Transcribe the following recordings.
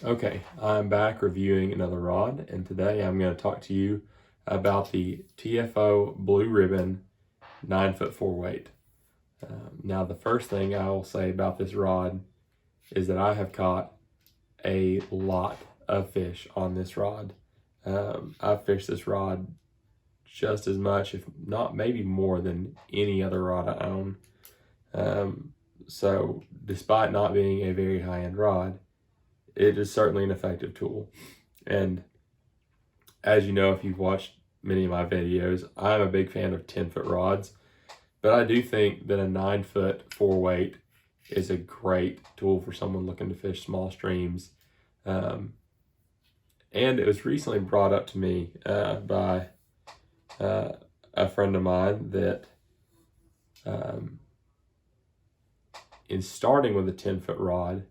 Okay, I'm back reviewing another rod, and today I'm going to talk to you about the TFO Blue Ribbon 9-foot 4-weight. Now, the first thing I will say about this rod is that I have caught a lot of fish on this rod. I've fished this rod just as much, if not maybe more than any other rod I own. So despite not being a very high-end rod, it is certainly an effective tool. And as you know, if you've watched many of my videos, I'm a big fan of 10-foot rods, but I do think that a 9-foot 4-weight is a great tool for someone looking to fish small streams. And it was recently brought up to me by a friend of mine that in starting with a 10-foot rod,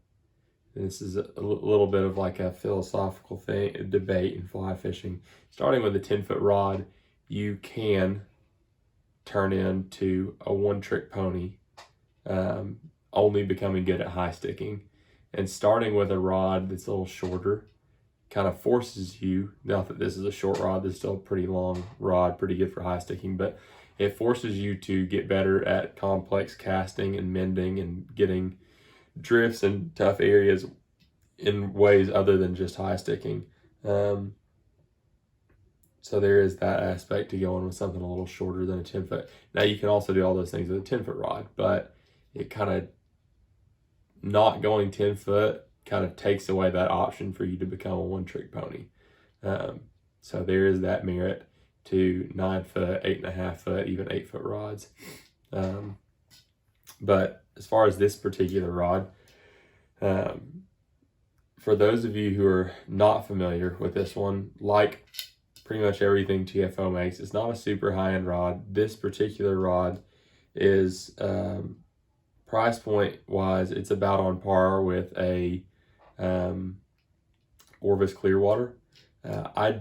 this is a little bit of like a philosophical thing, a debate in fly fishing. Starting with a 10-foot rod, you can turn into a one-trick pony, only becoming good at high sticking. And starting with a rod that's a little shorter kind of forces you, not that this is a short rod, this is still a pretty long rod, pretty good for high sticking, but it forces you to get better at complex casting and mending and getting drifts in tough areas in ways other than just high sticking. So there is that aspect to going with something a little shorter than a 10-foot. Now you can also do all those things with a 10-foot rod, but it kind of not going 10-foot kind of takes away that option for you to become a one-trick pony. So there is that merit to 9-foot, 8.5-foot, even 8-foot rods. But as far as this particular rod, for those of you who are not familiar with this one, like pretty much everything TFO makes, it's not a super high-end rod. This particular rod is price point wise, it's about on par with a Orvis Clearwater. I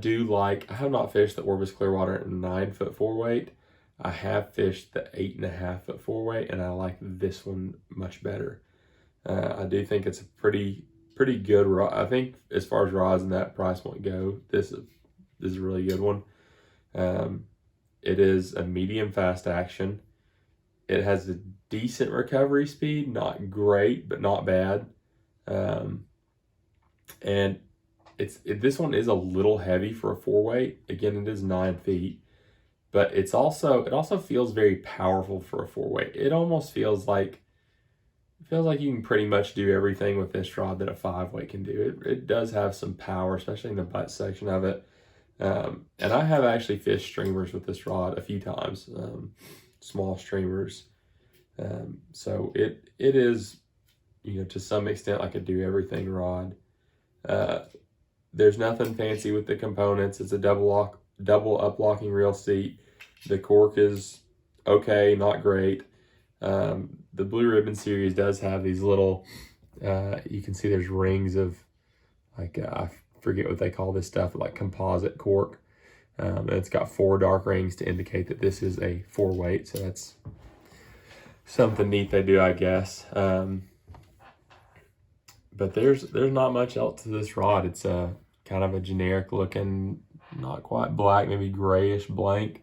have not fished the Orvis Clearwater 9-foot 4-weight. I have fished the 8.5-foot 4-weight, and I like this one much better. I do think it's a pretty good rod. I think as far as rods in that price point go, this is a really good one. It is a medium fast action. It has a decent recovery speed, not great, but not bad. And this one is a little heavy for a 4-weight. Again, it is 9 feet, but it also feels very powerful for a 4-weight. It almost feels like you can pretty much do everything with this rod that a 5-weight can do. It does have some power, especially in the butt section of it. And I have actually fished streamers with this rod a few times, small streamers. So it is, to some extent like a do everything rod. There's nothing fancy with the components. It's a double up locking reel seat. The cork is okay, not great. The Blue Ribbon series does have these little, you can see there's rings of, like, I forget what they call this stuff, like composite cork. And it's got 4 dark rings to indicate that this is a 4-weight. So that's something neat they do, I guess. But there's not much else to this rod. It's a kind of a generic looking, not quite black, maybe grayish blank.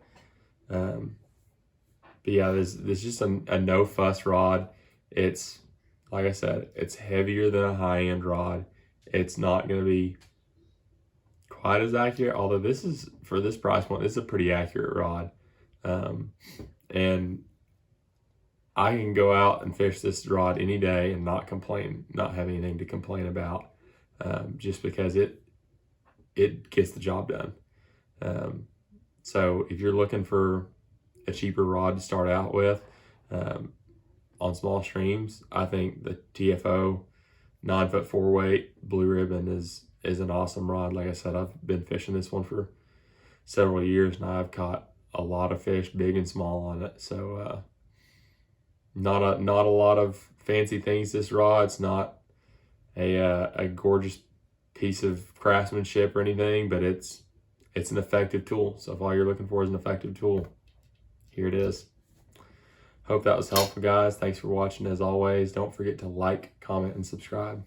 But yeah, this is just a no fuss rod. It's, like I said, it's heavier than a high end rod. It's not going to be quite as accurate, although this is, for this price point, this is a pretty accurate rod. And I can go out and fish this rod any day and not complain, not have anything to complain about, just because it gets the job done. So if you're looking for a cheaper rod to start out with on small streams, I think the TFO 9-foot 4-weight Blue Ribbon is an awesome rod. Like I said, I've been fishing this one for several years now. I've caught a lot of fish, big and small, on it. So not a lot of fancy things. This rod, it's not a gorgeous piece of craftsmanship or anything, but it's an effective tool. So if all you're looking for is an effective tool, here it is. Hope that was helpful, guys. Thanks for watching. As always, don't forget to like, comment, and subscribe.